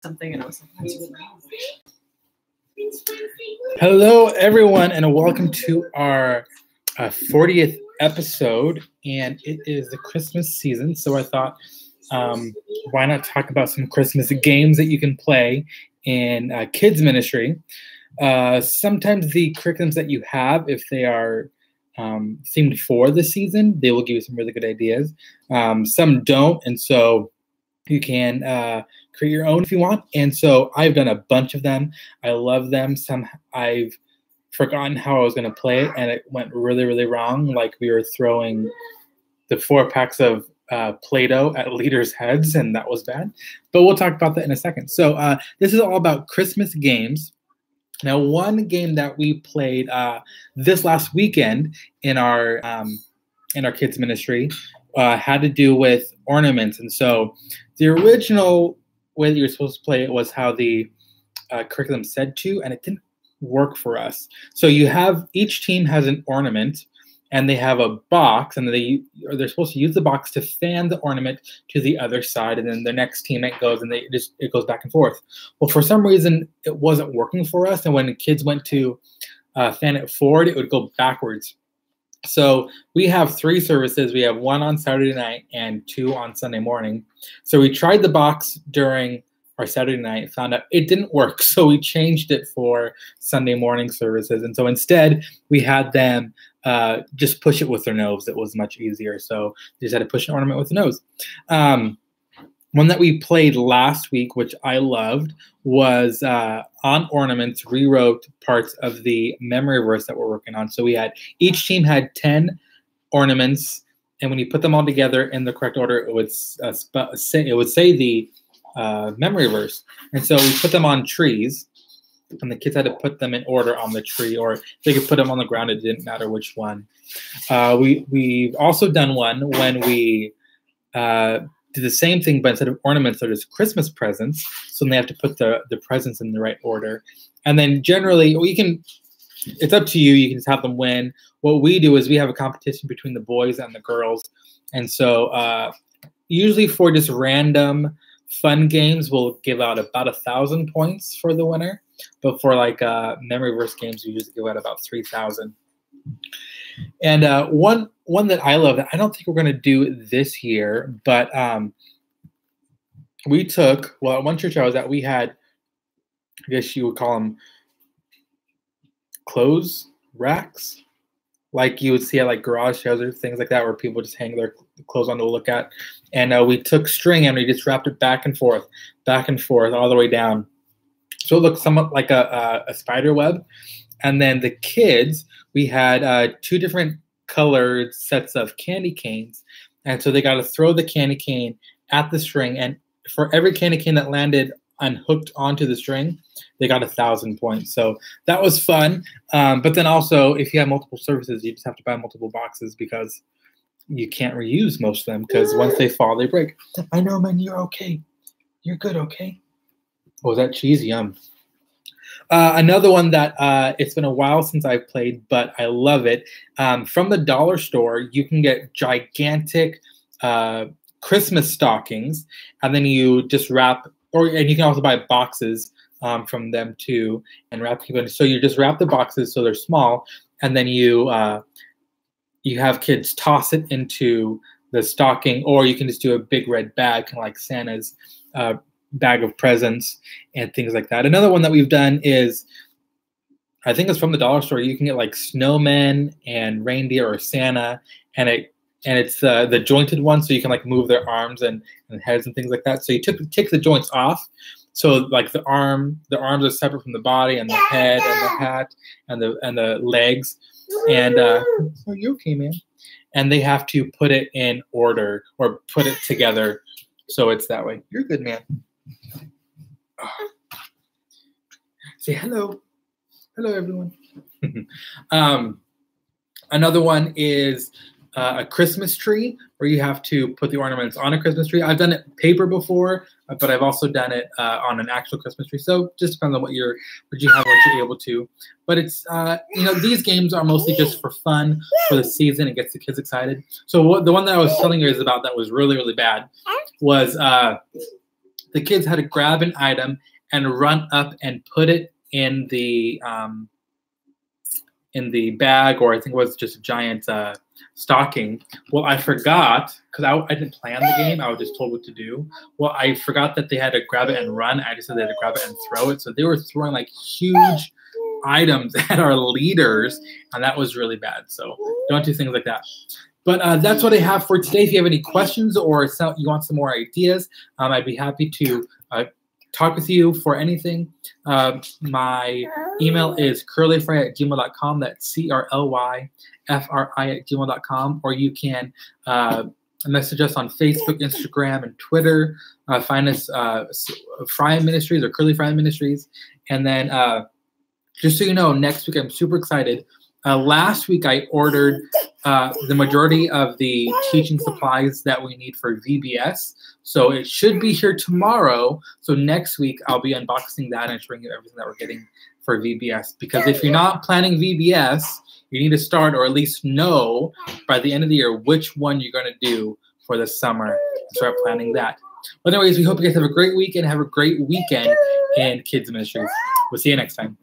something, and I was like, hello, everyone, and welcome to our 40th episode. And it is the Christmas season, so I thought, why not talk about some Christmas games that you can play in kids ministry? Sometimes the curriculums that you have, if they are themed for the season, they will give you some really good ideas. Some don't, and so you can create your own if you want. And so I've done a bunch of them. I love them. Some I've forgotten how I was going to play it, and it went really, really wrong. Like we were throwing the 4 packs of Play-Doh at leaders' heads, and that was bad. But we'll talk about that in a second. So this is all about Christmas games. Now, one game that we played this last weekend in our kids ministry had to do with ornaments. And so the original way that you're supposed to play it was how the curriculum said to, and it didn't work for us. So you have, each team has an ornament, and they have a box, and they're supposed to use the box to fan the ornament to the other side, and then the next team it goes, and it goes back and forth. Well, for some reason, it wasn't working for us, and when the kids went to fan it forward, it would go backwards. So we have 3 services. We have 1 on Saturday night and 2 on Sunday morning. So we tried the box during our Saturday night, found out it didn't work. So we changed it for Sunday morning services. And so instead, we had them just push it with their nose. It was much easier. So they just had to push an ornament with the nose. One that we played last week, which I loved, was on ornaments, rewrote parts of the memory verse that we're working on. So we had, each team had 10 ornaments, and when you put them all together in the correct order, it would say the memory verse. And so we put them on trees, and the kids had to put them in order on the tree, or they could put them on the ground. It didn't matter which one. We've also done one when we do the same thing, but instead of ornaments, they're just Christmas presents. So they have to put the presents in the right order. And then generally, it's up to you. You can just have them win. What we do is we have a competition between the boys and the girls. And so usually for just random fun games, we'll give out about 1,000 points for the winner. But for like memory verse games, we usually give out about 3,000. And one that I love that I don't think we're going to do this year, but we took, well, at one church I was at, we had, I guess you would call them clothes racks, like you would see at like garage sales or things like that, where people just hang their clothes on to look at. And we took string and we just wrapped it back and forth, all the way down. So it looked somewhat like a spider web. And then the kids, we had 2 different colored sets of candy canes. And so they got to throw the candy cane at the string. And for every candy cane that landed unhooked onto the string, they got 1,000 points. So that was fun. But then also, if you have multiple services, you just have to buy multiple boxes because you can't reuse most of them, because once they fall, they break. I know, man, you're okay. You're good, okay? Oh, that cheese, yum. Another one that it's been a while since I've played, but I love it. From the dollar store, you can get gigantic Christmas stockings, and then you just wrap, and you can also buy boxes from them too, and wrap people in. So you just wrap the boxes so they're small, and then you have kids toss it into the stocking, or you can just do a big red bag, kind of like Santa's bag of presents and things like that. Another one that we've done is, I think it's from the dollar store. You can get like snowmen and reindeer or Santa, and it's the jointed one, so you can like move their arms and heads and things like that. So you take the joints off, so like the arms are separate from the body, and the head and the hat and the legs. And are you okay, man? And they have to put it in order, or put it together, so it's that way. You're good, man. Oh. Say hello. Hello, everyone. Another one is a Christmas tree, where you have to put the ornaments on a Christmas tree. I've done it paper before, but I've also done it on an actual Christmas tree. So just depends on what you have, what you're able to. But it's these games are mostly just for fun, for the season. It gets the kids excited. So the one that I was telling you guys about that was really, really bad was the the kids had to grab an item and run up and put it in the bag, or I think it was just a giant stocking. Well, I forgot, because I didn't plan the game. I was just told what to do. Well, I forgot that they had to grab it and run. I just said they had to grab it and throw it. So they were throwing like huge items at our leaders, and that was really bad. So don't do things like that. But that's what I have for today. If you have any questions or you want some more ideas, I'd be happy to talk with you for anything. My email is curlyfry@gmail.com. That's CRLYFRI@gmail.com. Or you can message us on Facebook, Instagram, and Twitter. Find us Fry Ministries or Curly Fry Ministries. And then just so you know, next week I'm super excited. Last week I ordered the majority of the teaching supplies that we need for VBS. So it should be here tomorrow. So next week I'll be unboxing that and showing you everything that we're getting for VBS. Because if you're not planning VBS, you need to start, or at least know by the end of the year, which one you're going to do for the summer. Start planning that. But anyways, we hope you guys have a great week and have a great weekend in Kids Ministries. We'll see you next time.